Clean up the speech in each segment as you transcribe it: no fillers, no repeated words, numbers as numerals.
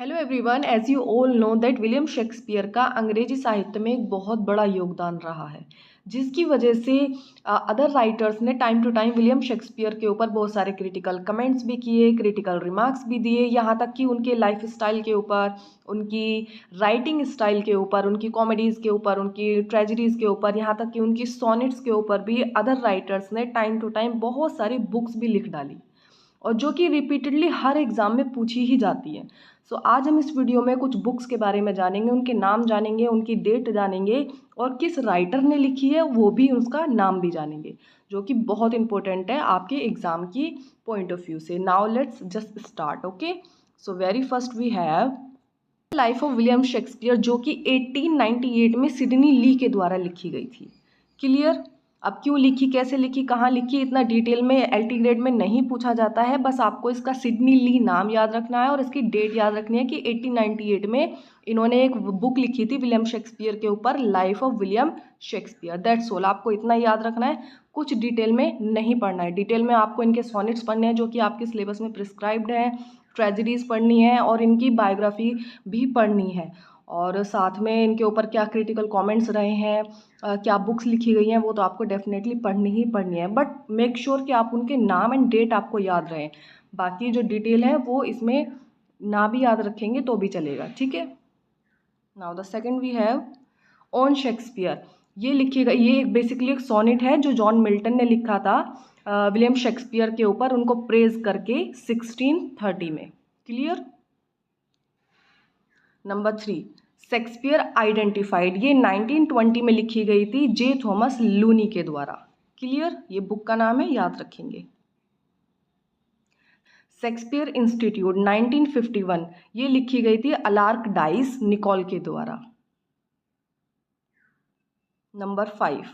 Hello everyone, as you all know that William Shakespeare का अंग्रेजी साहित्य में एक बहुत बड़ा योगदान रहा है, जिसकी वजह से अदर राइटर्स ने time to time William Shakespeare के ऊपर बहुत सारे क्रिटिकल कमेंट्स भी किए, क्रिटिकल रिमार्क्स भी दिए। यहाँ तक कि उनके लाइफ स्टाइल के ऊपर, उनकी राइटिंग स्टाइल के ऊपर, उनकी कॉमेडीज़ के ऊपर, उनकी ट्रेजेडीज़ के ऊपर, यहाँ तक कि उनकी सोनेट्स के ऊपर भी अदर राइटर्स ने टाइम टू टाइम बहुत सारी बुक्स भी लिख डाली, और जो कि रिपीटेडली हर एग्ज़ाम में पूछी ही जाती है। सो आज हम इस वीडियो में कुछ बुक्स के बारे में जानेंगे, उनके नाम जानेंगे, उनकी डेट जानेंगे, और किस राइटर ने लिखी है वो भी उसका नाम भी जानेंगे, जो कि बहुत इंपॉर्टेंट है आपके एग्ज़ाम की पॉइंट ऑफ व्यू से। Now let's just start. Okay, so very first we have life of William Shakespeare, जो कि 1898 में सिडनी ली के द्वारा लिखी गई थी। क्लियर? अब क्यों लिखी, कैसे लिखी, कहाँ लिखी, इतना डिटेल में एलटी ग्रेड में नहीं पूछा जाता है। बस आपको इसका सिडनी ली नाम याद रखना है और इसकी डेट याद रखनी है कि 1898 में इन्होंने एक बुक लिखी थी विलियम शेक्सपियर के ऊपर, life of William Shakespeare. That's all, आपको इतना याद रखना है, कुछ डिटेल में नहीं पढ़ना है। डिटेल में आपको इनके सोनेट्स पढ़ने हैं जो कि आपके सिलेबस में प्रिस्क्राइब्ड है, ट्रेजेडीज़ पढ़नी है और इनकी बायोग्राफी भी पढ़नी है, और साथ में इनके ऊपर क्या क्रिटिकल कमेंट्स रहे हैं, क्या बुक्स लिखी गई हैं, वो तो आपको डेफिनेटली पढ़नी ही पढ़नी है। बट मेक श्योर कि आप उनके नाम एंड डेट आपको याद रहे। बाकी जो डिटेल है वो इसमें ना भी याद रखेंगे तो भी चलेगा, ठीक है। Now the second we have on Shakespeare. ये लिखी गई, ये बेसिकली एक सोनेट है जो जॉन मिल्टन ने लिखा था विलियम शेक्सपियर के ऊपर, उनको प्रेज करके 1630 में। क्लियर? Number 3, Shakespeare identified. ये 1920 में लिखी गई थी जे थॉमस लूनी के द्वारा। क्लियर? ये बुक का नाम है, याद रखेंगे। शेक्सपियर इंस्टीट्यूट 1951, ये लिखी गई थी अलार्क डाइस निकोल के द्वारा। Number 5,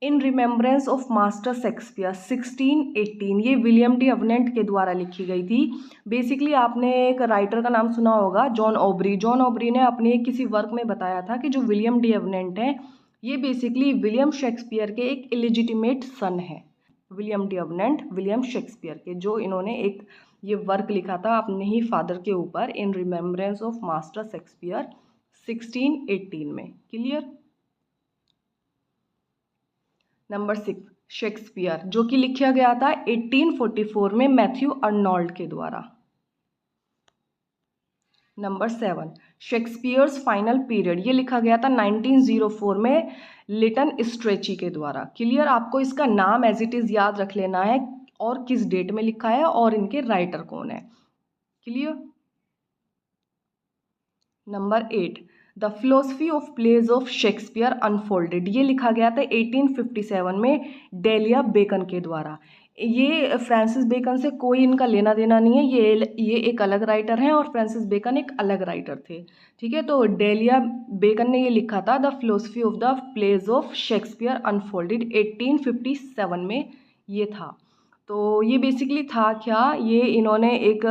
in remembrance of master Shakespeare 1618, ये विलियम डी अवनेंट के द्वारा लिखी गई थी। बेसिकली आपने एक राइटर का नाम सुना होगा, जॉन ऑबरी। जॉन ऑबरी ने अपने किसी वर्क में बताया था कि जो विलियम डी अवनेंट हैं, ये बेसिकली विलियम शेक्सपियर के एक इलिजिटिमेट सन है। विलियम डी अवनेंट विलियम शेक्सपियर के, जो इन्होंने एक ये वर्क लिखा था अपने ही फादर के ऊपर, इन रिमेम्बरेंस ऑफ मास्टर शेक्सपियर 1618 में। क्लियर? नंबर 6, शेक्सपियर, जो कि लिखा गया था 1844 में मैथ्यू अर्नोल्ड के द्वारा। नंबर 7, शेक्सपियर्स फाइनल पीरियड, ये लिखा गया था 1904 में लिटन स्ट्रेची के द्वारा। क्लियर? आपको इसका नाम एज इट इज़ याद रख लेना है और किस डेट में लिखा है और इनके राइटर कौन है। Clear? Number 8, the philosophy of plays of Shakespeare unfolded, ये लिखा गया था 1857 में डेलिया बेकन के द्वारा। ये फ्रांसिस बेकन से कोई इनका लेना देना नहीं है, ये एक अलग राइटर हैं और फ्रांसिस बेकन एक अलग राइटर थे, ठीक है। तो डेलिया बेकन ने ये लिखा था the philosophy of the plays of Shakespeare unfolded 1857 में ये था। तो ये बेसिकली था क्या, ये इन्होंने एक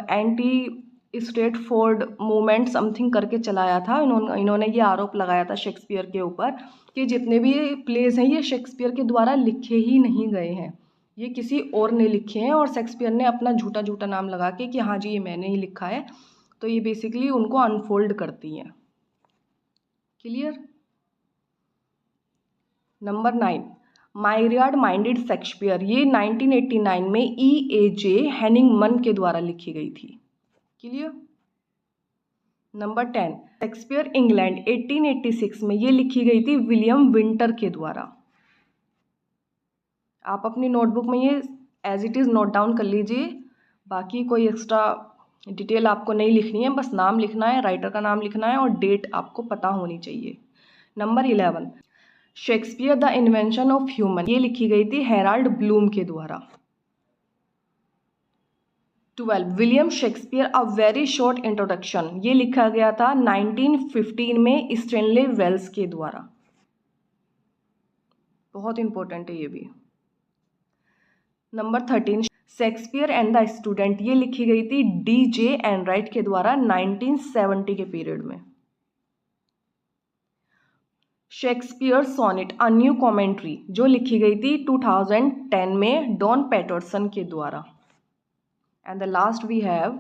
anti state Ford movement something करके चलाया था। इन्होंने ये आरोप लगाया था शेक्सपियर के ऊपर कि जितने भी प्लेस हैं ये शेक्सपियर के द्वारा लिखे ही नहीं गए हैं, ये किसी और ने लिखे हैं, और शेक्सपियर ने अपना झूठा झूठा नाम लगा के कि हाँ जी ये मैंने ही लिखा है। तो ये बेसिकली उनको अनफोल्ड करती हैं। क्लियर? नंबर 9, मायरियाड माइंडेड शेक्सपियर, ये 1989 में E.A.J. हेनिंगमन के द्वारा लिखी गई थी। क्लियर? नंबर 10, शेक्सपियर इंग्लैंड 1886 में, ये लिखी गई थी विलियम विंटर के द्वारा। आप अपनी नोटबुक में ये as it is note down कर लीजिए, बाकी कोई एक्स्ट्रा डिटेल आपको नहीं लिखनी है, बस नाम लिखना है, राइटर का नाम लिखना है और डेट आपको पता होनी चाहिए। Number 11, Shakespeare the invention of human, ये लिखी गई थी हेराल्ड ब्लूम के द्वारा। 12, William Shakespeare a very short introduction, ये लिखा गया था 1915 में स्टैनले वेल्स के द्वारा। बहुत इंपॉर्टेंट है ये भी। Number 13, Shakespeare and the student, ये लिखी गई थी D.J. एनराइट के द्वारा 1970 के पीरियड में। Shakespeare sonnet a new commentary, जो लिखी गई थी 2010 में डॉन पैटरसन के द्वारा। And the last we have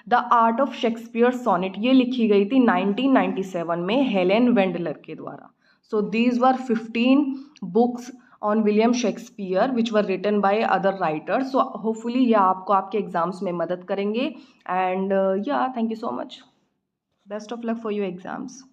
the art of Shakespeare sonnet, ये लिखी गई थी 1997 में हेलेन वेंडलर के द्वारा. So these were 15 books on William Shakespeare which were written by other writers. So hopefully ये आपको आपके एग्जाम्स में मदद करेंगे. And yeah thank you so much. Best of luck for your exams.